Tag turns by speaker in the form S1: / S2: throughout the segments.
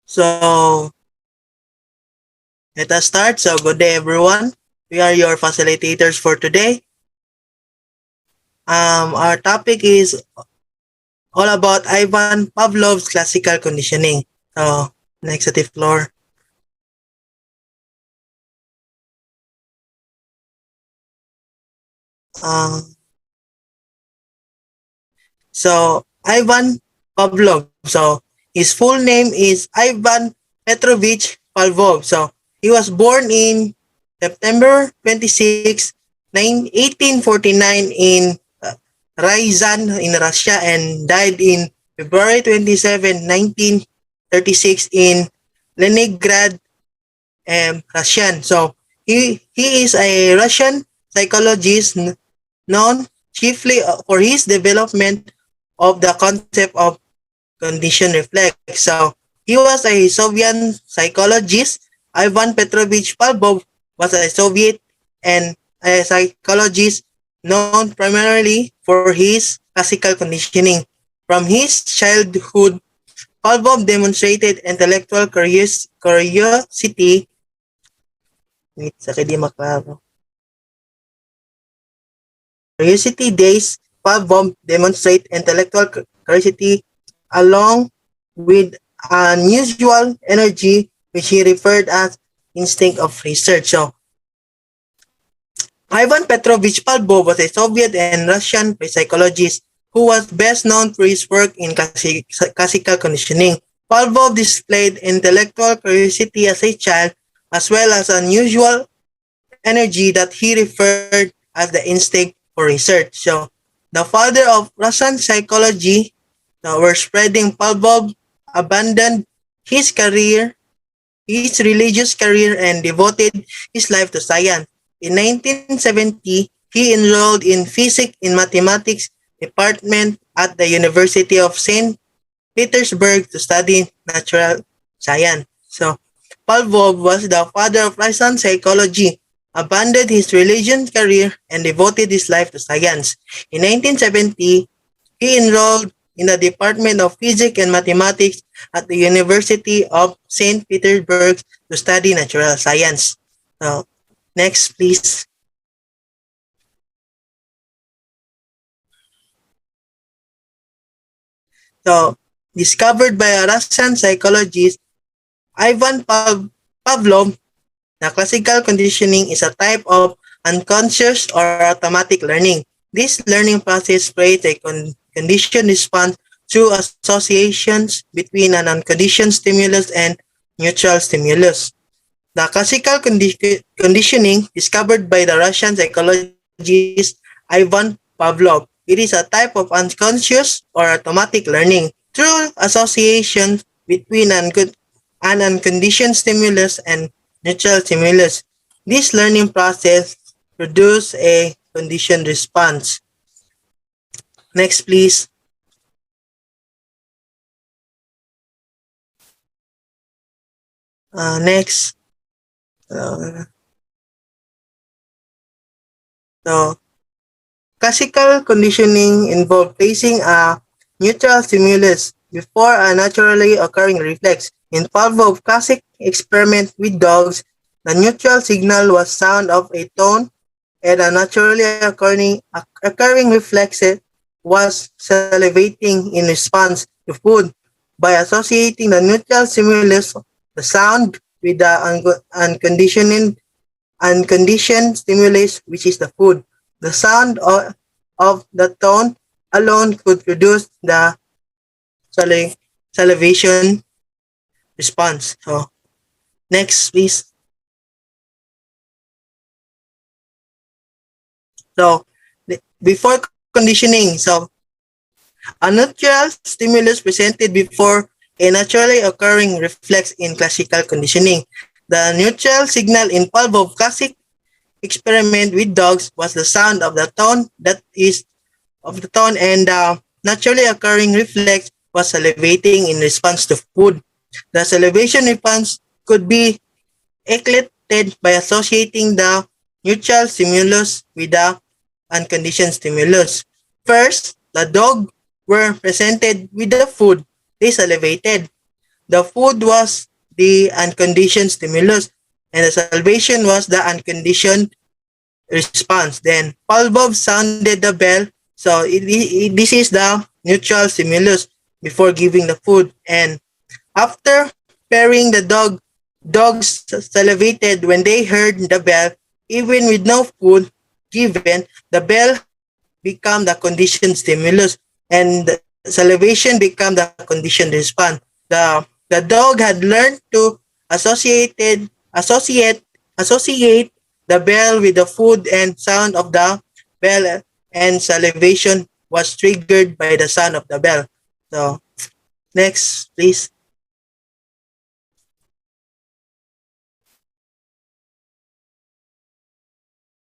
S1: So let us start. So good day everyone. We are your facilitators for today. Our topic is all about Ivan Pavlov's classical conditioning. So next to the floor. Um, so Ivan Pavlov. So his full name is Ivan Petrovich Pavlov. So he was born in September 26, 1849 in Ryazan in Russia and died in February 27, 1936 in Leningrad, Russian. So he is a Russian psychologist known chiefly for his development of the concept of conditioned reflex. So he was a Soviet psychologist. Ivan Petrovich Pavlov was a Soviet and a psychologist known primarily for his classical conditioning. From his childhood, Pavlov demonstrated intellectual curiosity. Wait, sa di maklaro. Curiosity days, Pavlov demonstrate intellectual curiosity along with unusual energy, which he referred as instinct of research. So, Ivan Petrovich Pavlov was a Soviet and Russian psychologist who was best known for his work in classical conditioning. Pavlov displayed intellectual curiosity as a child as well as unusual energy that he referred as the instinct for research. So, the father of Russian psychology were spreading. Pavlov abandoned his career, his religious career, and devoted his life to science. In 1970, he enrolled in physics and mathematics department at the University of St. Petersburg to study natural science. So, Pavlov was the father of Russian psychology, abandoned his religious career, and devoted his life to science. In 1970, he enrolled in the Department of Physics and Mathematics at the University of St. Petersburg to study natural science. So, next, please. So, discovered by a Russian psychologist, Ivan Pavlov, the classical conditioning is a type of unconscious or automatic learning. This learning process creates a conditioned response through associations between an unconditioned stimulus and neutral stimulus. The classical conditioning discovered by the Russian psychologist Ivan Pavlov. It is a type of unconscious or automatic learning through associations between an unconditioned stimulus and neutral stimulus. This learning process produces a conditioned response. Next, please. Next. So, classical conditioning involves placing a neutral stimulus before a naturally occurring reflex. In Pavlov's classic experiment with dogs, the neutral signal was sound of a tone, and a naturally occurring reflex was salivating in response to food. By associating the neutral stimulus, the sound, with the unconditioned stimulus, which is the food, the sound of the tone alone could produce the salivation response. So, next, please. So, before conditioning, so a neutral stimulus presented before a naturally occurring reflex in classical conditioning. The neutral signal in Pavlov's classic experiment with dogs was the sound of the tone, that is, of the tone, and the naturally occurring reflex was salivating in response to food. The salivation response could be elicited by associating the neutral stimulus with the unconditioned stimulus. First, the dog were presented with the food. They salivated. The food was the unconditioned stimulus, and the salvation was the unconditioned response. Then Pavlov sounded the bell. So this is the neutral stimulus before giving the food. And after pairing the dogs salivated when they heard the bell. Even with no food given, the bell become the conditioned stimulus, and the salivation become the conditioned response. The dog had learned to associated associate associate the bell with the food, and sound of the bell and salivation was triggered by the sound of the bell. So next, please.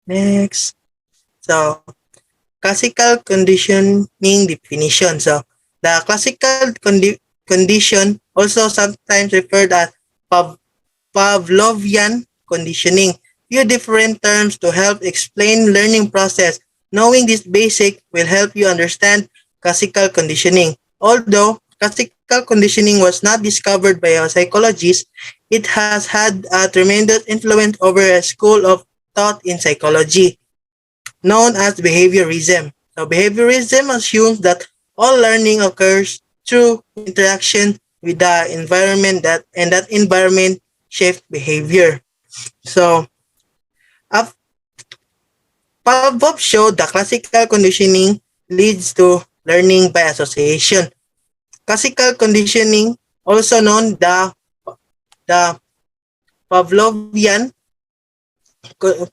S1: Next. So classical conditioning definition. So the classical condition, also sometimes referred as Pav- Pavlovian conditioning, use different terms to help explain learning process. Knowing this basic will help you understand classical conditioning. Although classical conditioning was not discovered by a psychologist, it has had a tremendous influence over a school of thought in psychology known as behaviorism. So behaviorism assumes that all learning occurs through interaction with the environment, that environment shapes behavior. So Pavlov showed that classical conditioning leads to learning by association. Classical conditioning, also known the Pavlovian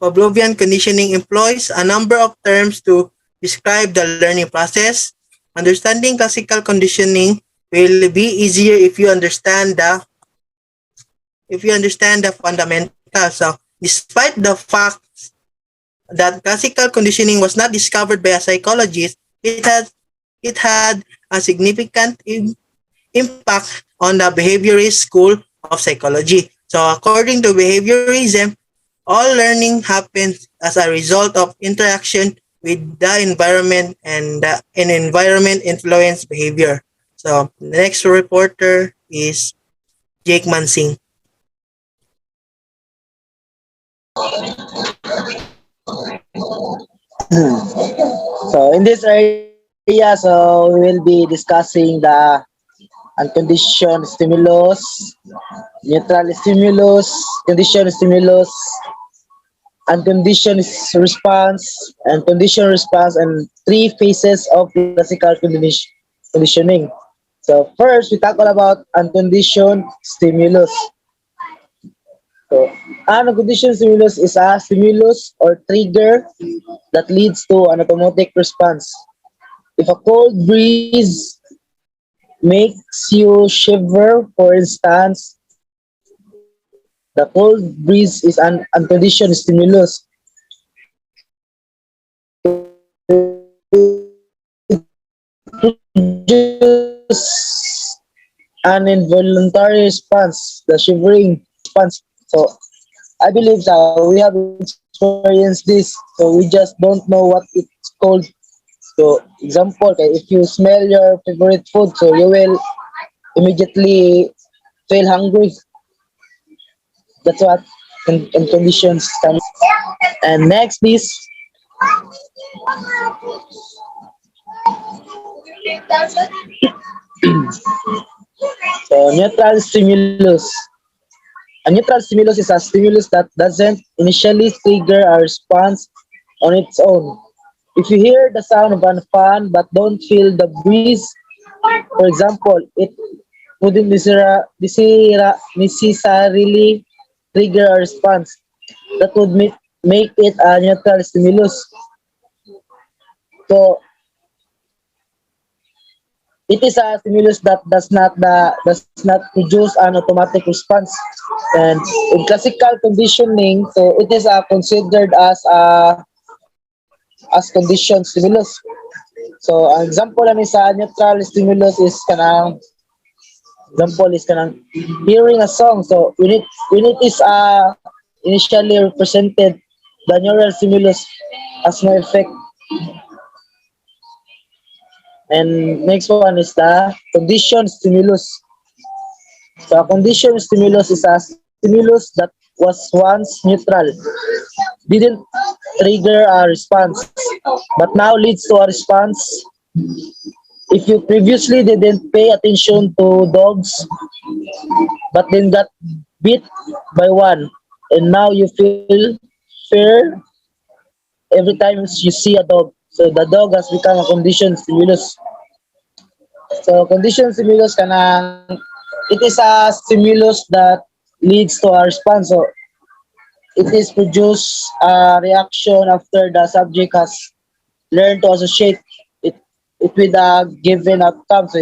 S1: Pavlovian conditioning, employs a number of terms to describe the learning process. Understanding classical conditioning will be easier if you understand the fundamentals. So, despite the fact that classical conditioning was not discovered by a psychologist, it had a significant impact on the behaviorist school of psychology. So, according to behaviorism, all learning happens as a result of interaction with the environment, and an environment influence behavior. So the next reporter is Jake Mansing.
S2: So in this area, so we will be discussing the unconditioned stimulus, neutral stimulus, conditioned stimulus, unconditioned response, and conditioned response, and three phases of classical conditioning. So first, we talk about unconditioned stimulus. So unconditioned stimulus is a stimulus or trigger that leads to an automatic response. If a cold breeze makes you shiver, for instance, the cold breeze is an unconditioned stimulus. It produces an involuntary response, the shivering response. So I believe we have experienced this, so we just don't know what it's called. So example, okay, if you smell your favorite food, so you will immediately feel hungry. That's what in conditions come. And next, please. So neutral stimulus. A neutral stimulus is a stimulus that doesn't initially trigger a response on its own. If you hear the sound of a fan but don't feel the breeze, for example, it wouldn't necessarily trigger a response. That would make it a neutral stimulus. So it is a stimulus that does not produce an automatic response. And in classical conditioning, so it is considered as conditioned stimulus. So ang example namin sa neutral stimulus is kanang example is kanang hearing a song. So when it is initially represented, the neural stimulus has no effect. And next one is the conditioned stimulus. So a conditioned stimulus is a stimulus that was once neutral, didn't trigger a response, but now leads to a response. If you previously didn't pay attention to dogs, but then got bit by one, and now you feel fear every time you see a dog. So the dog has become a conditioned stimulus. So conditioned stimulus kanang it is a stimulus that leads to a response. So it is produce a reaction after the subject has learned to associate it, it with a given outcome. So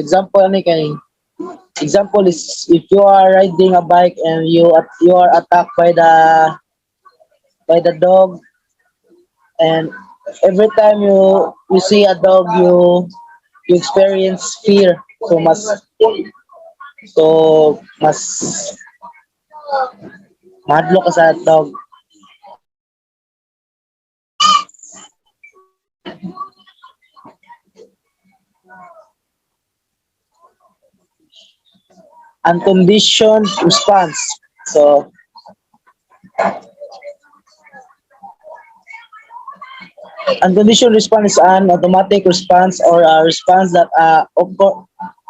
S2: example is if you are riding a bike and you are attacked by the dog, and every time you see a dog you experience fear. So mas madlo ka sa dog. Unconditioned response. So unconditioned response is an automatic response or a response that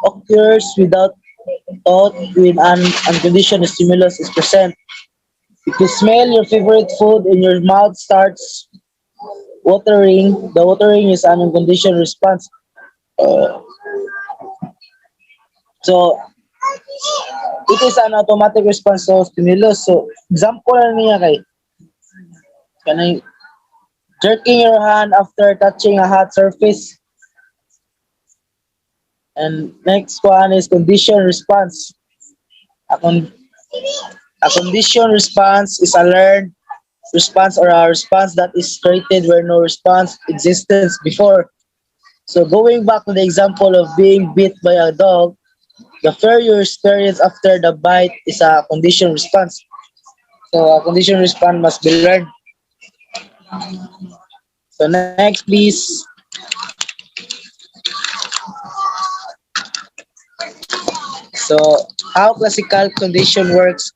S2: occurs without thought when an unconditioned stimulus is present. If you smell your favorite food and your mouth starts watering, the watering is an unconditioned response. Uh, so it is an automatic response to stimulus. So example na niya kay kanay jerking your hand after touching a hot surface. And next one is conditioned response. A, con- a conditioned response is a learned response or a response that is created where no response existence before. So going back to the example of being bit by a dog, the fear you experience after the bite is a conditioned response. So a conditioned response must be learned. So next, please. So how classical condition works?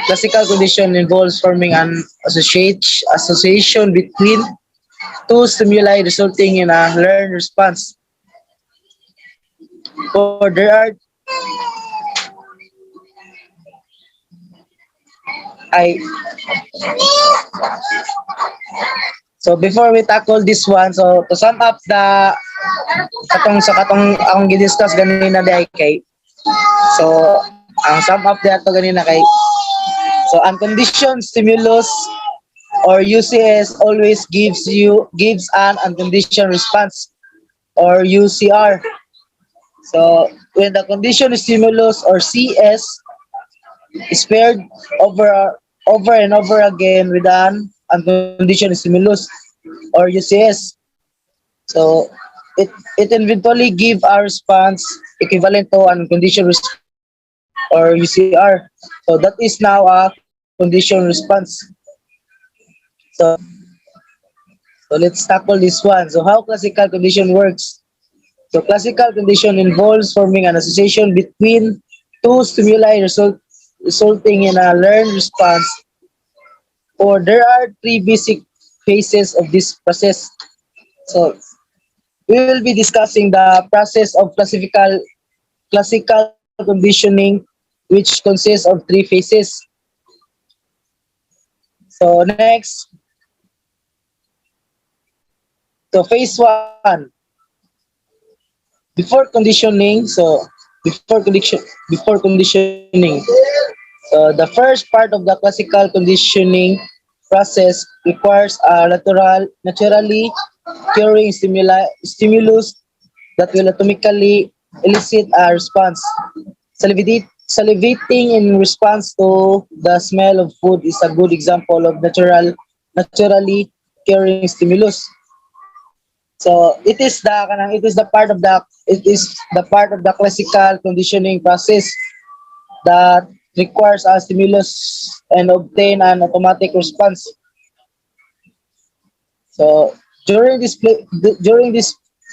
S2: Classical condition involves forming an association between two stimuli resulting in a learned response. For there are I so before we tackle this one, so to sum up the katong akong gidiscuss ganina di kay. So ang sum up dato ganina kay so unconditioned stimulus or UCS always gives an unconditioned response or UCR. So when the conditioned stimulus or CS is paired over over and over again with an unconditioned stimulus or UCS. So it eventually give a response equivalent to unconditioned response or UCR. So that is now a conditioned response. So so let's tackle this one. So how classical condition works? So classical condition involves forming an association between two stimuli resulting in a learned response. Or there are three basic phases of this process. So we will be discussing the process of classical conditioning, which consists of three phases. So next, so phase one, before conditioning. Before conditioning. So the first part of the classical conditioning process requires a naturally curing stimulus that will automatically elicit a response. Salivating in response to the smell of food is a good example of naturally curing stimulus. So it is the part of the classical conditioning process that requires a stimulus and obtain an automatic response. So during this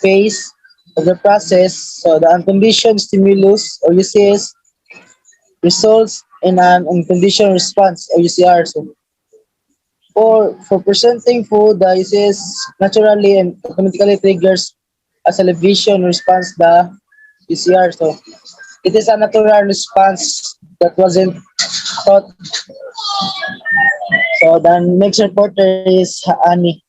S2: phase of the process, so the unconditioned stimulus or UCS results in an unconditional response or UCR. So for presenting food, the UCS naturally and automatically triggers a salivation response, the UCR. So it is a natural response that wasn't thought. So the next reporter is Annie.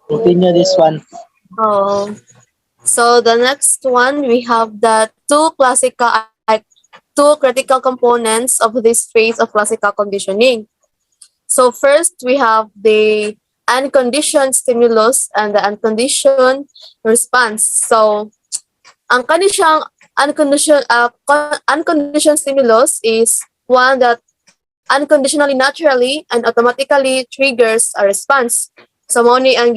S2: Continue this one.
S3: Oh, so the next one we have the two critical components of this phase of classical conditioning. So first we have the unconditioned stimulus and the unconditioned response. So ang kaniyang unconditioned stimulus is one that unconditionally, naturally, and automatically triggers a response. So mo ni ang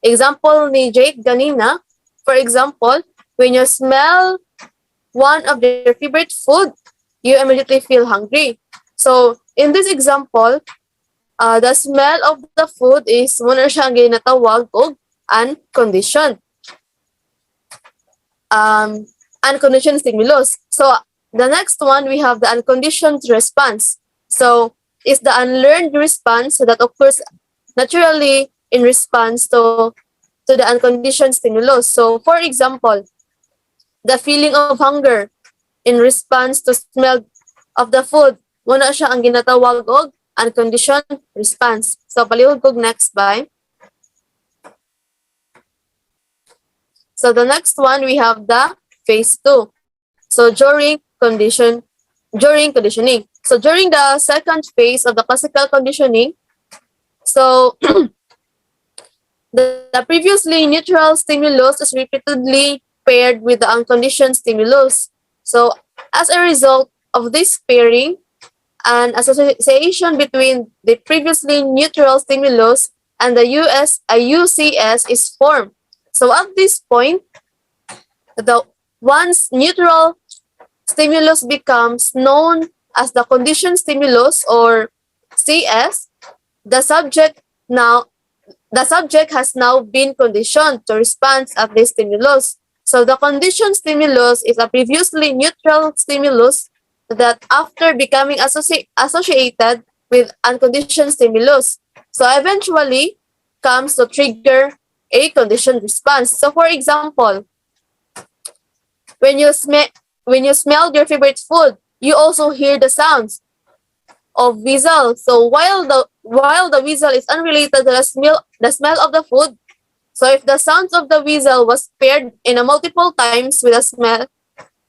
S3: example ni Jake ganina. For example, when you smell one of their favorite food, you immediately feel hungry. So in this example, the smell of the food is muna siya ang ginatawag og unconditioned. Unconditioned stimulus. So the next one, we have the unconditioned response. So it's the unlearned response that occurs naturally in response to the unconditioned stimulus. So for example, the feeling of hunger in response to smell of the food, muna siya ang ginatawag og unconditioned response. So palihog kog next by. So the next one, we have the phase 2. So during conditioning. So during the second phase of the classical conditioning, so the previously neutral stimulus is repeatedly paired with the unconditioned stimulus. So as a result of this pairing, an association between the previously neutral stimulus and the UCS is formed. So at this point, the once neutral stimulus becomes known as the conditioned stimulus or CS, the subject has now been conditioned to respond at this stimulus. So the conditioned stimulus is a previously neutral stimulus that after becoming associated with unconditioned stimulus, so eventually comes to trigger a conditioned response. So for example, when you smell your favorite food, you also hear the sounds of whistle. So while the whistle is unrelated to the smell of the food, so if the sounds of the whistle was paired in a multiple times with a smell,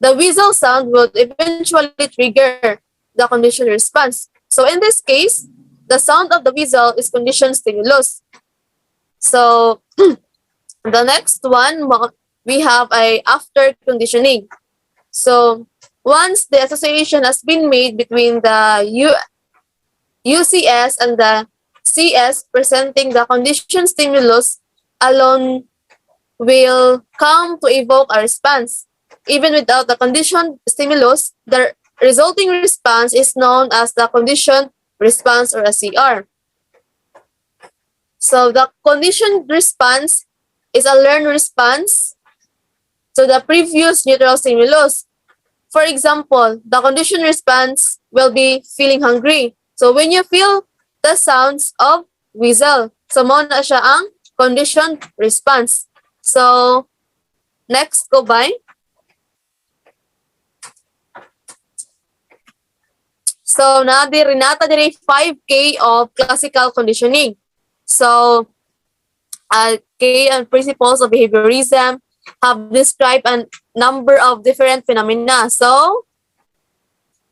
S3: the whistle sound will eventually trigger the conditioned response. So in this case, the sound of the whistle is conditioned stimulus. So the next one, we have a after conditioning. So once the association has been made between the UCS and the CS presenting the conditioned stimulus alone will come to evoke a response. Even without the conditioned stimulus, the resulting response is known as the conditioned response or a CR. So the conditioned response is a learned response to the previous neutral stimulus. For example, the conditioned response will be feeling hungry. So when you feel the sounds of whistle, so mo na siya ang conditioned response. So next, go by. So Renata dire 5K of classical conditioning. So K and principles of behaviorism have described a number of different phenomena. So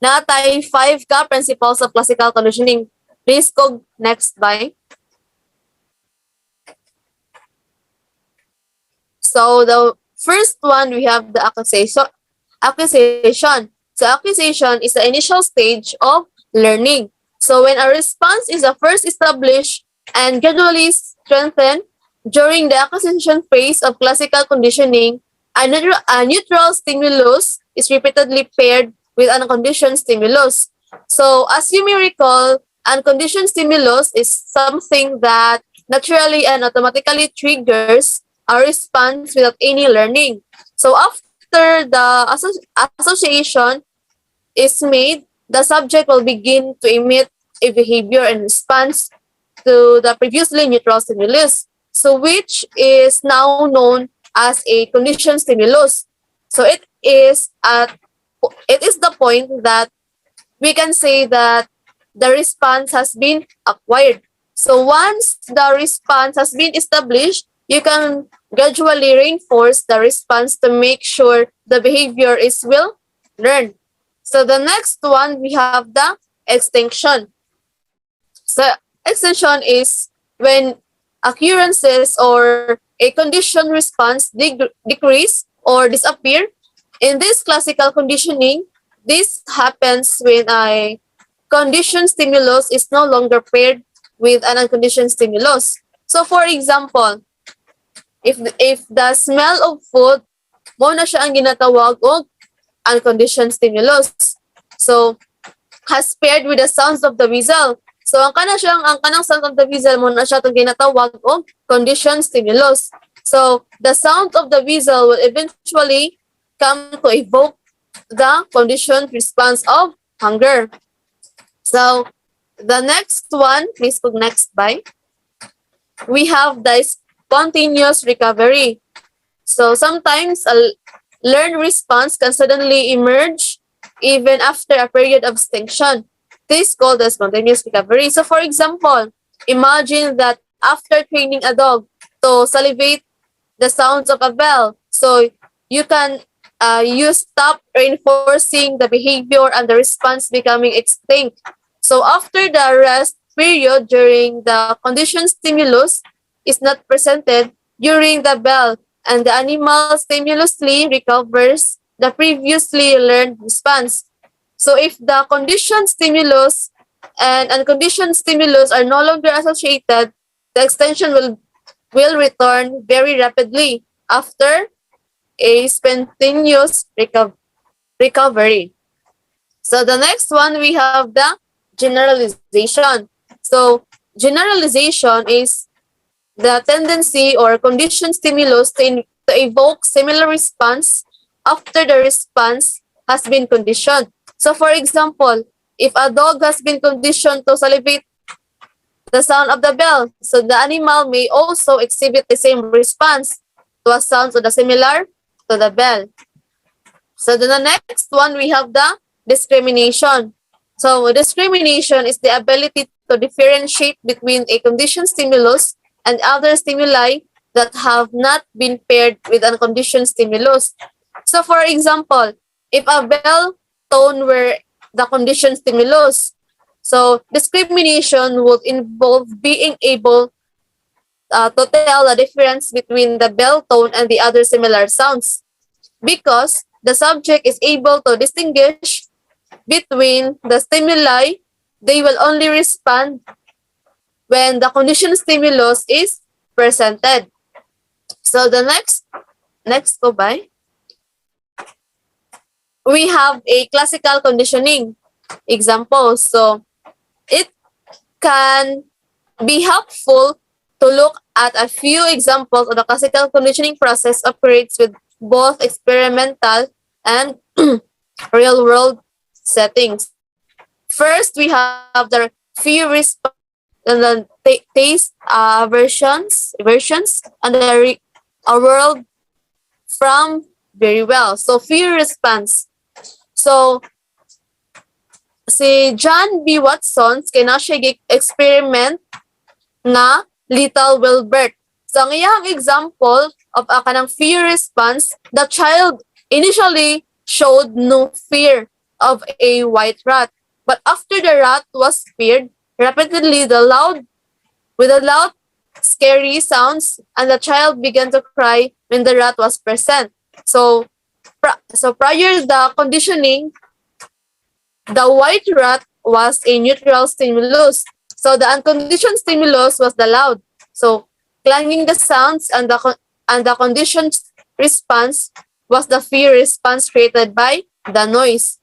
S3: natay 5 principles of classical conditioning. Please go next by. So the first one, we have the accusation. So accusation is the initial stage of learning. So when a response is first established and gradually strengthened during the acquisition phase of classical conditioning, a neutral stimulus is repeatedly paired with unconditioned stimulus. So as you may recall, unconditioned stimulus is something that naturally and automatically triggers a response without any learning. So after after the association is made, the subject will begin to emit a behavior in response to the previously neutral stimulus, so which is now known as a conditioned stimulus. So it is the point that we can say that the response has been acquired. So once the response has been established, you can gradually reinforce the response to make sure the behavior is well learned. So the next one, we have the extinction. So extinction is when occurrences or a condition response decrease or disappear. In this classical conditioning, this happens when a conditioned stimulus is no longer paired with an unconditioned stimulus. So for example, if the smell of food mo na siya ang ginatawag og unconditioned stimulus. So has paired with the sounds of the whistle. So ang kanang sound of the whistle mo na siya itong ginatawag og conditioned stimulus. So the sound of the whistle will eventually come to evoke the conditioned response of hunger. So the next one, please put next by. We have the spontaneous recovery. So sometimes a learned response can suddenly emerge even after a period of extinction. This is called the spontaneous recovery. So for example, imagine that after training a dog to salivate the sounds of a bell, so you can you stop reinforcing the behavior and the response becoming extinct. So after the rest period during the conditioned stimulus is not presented during the bell, and the animal stimulously recovers the previously learned response. So if the conditioned stimulus and unconditioned stimulus are no longer associated, the extension will return very rapidly after a spontaneous recovery. So the next one, we have the generalization. So generalization is the tendency or conditioned stimulus to evoke similar response after the response has been conditioned. So for example, if a dog has been conditioned to salivate the sound of the bell, so the animal may also exhibit the same response to a sound so the similar to the bell. So then the next one, we have the discrimination. So discrimination is the ability to differentiate between a conditioned stimulus and other stimuli that have not been paired with unconditioned stimulus. So for example, if a bell tone were the conditioned stimulus, so discrimination would involve being able to tell the difference between the bell tone and the other similar sounds, because the subject is able to distinguish between the stimuli. They will only respond when the conditioned stimulus is presented. So the next go by. We have a classical conditioning example. So it can be helpful to look at a few examples of the classical conditioning process operates with both experimental and real-world settings. First, we have the few response and the taste versions, and the world from very well. So few response. So si John B. Watson kaya siya experiment nga Little Wilbert. So ang iyang example of a kanang fear response, the child initially showed no fear of a white rat. But after the rat was speared, rapidly with the loud, scary sounds, and the child began to cry when the rat was present. So prior to the conditioning, the white rat was a neutral stimulus. So the unconditioned stimulus was the loud. So clanging the sounds and the conditioned response was the fear response created by the noise.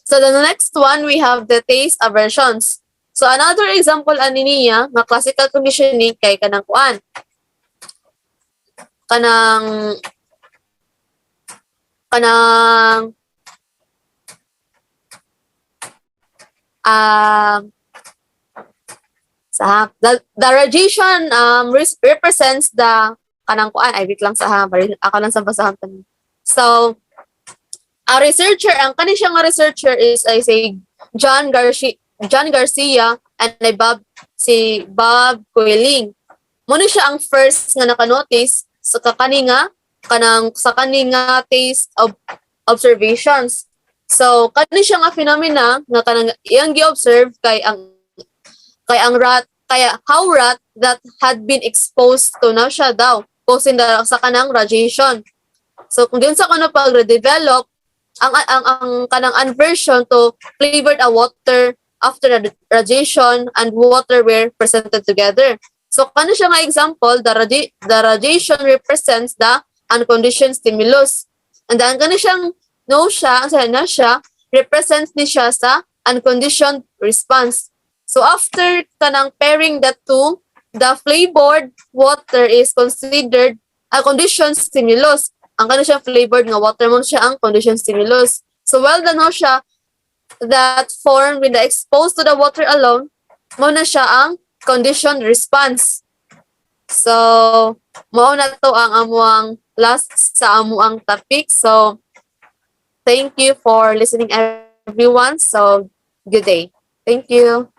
S3: So the next one, we have the taste aversions. So another example ani niya nga classical conditioning kay kanang kuan. Kanang kanang the radiation represents the kanang kuan ay wait lang sa ha ako lang sa basahan pa. So a researcher ang kani siya nga researcher is I say John Garcia and si Bob Quilling. Muna siya ang first nga naka-notice sa sa kani nga taste of observations. So kani siya nga phenomena nga kanang iyang gi-observe kay ang rat how rat that had been exposed to na siya daw causing sa kanang radiation. So kung din sa kuno pag-develop ang kanang aversion to flavored water after the radiation and water were presented together. So kano siya nga example, the radiation represents the unconditioned stimulus. And then kano siyang represents ni siya sa unconditioned response. So after kanang pairing the two, the flavored water is considered a conditioned stimulus. Ang kano siya flavored nga water mo siya ang conditioned stimulus. So well done siya that form when the exposed to the water alone, mo na siya ang conditioned response. So, mao na to ang amuang last sa amuang topic. So, thank you for listening everyone. So, good day. Thank you.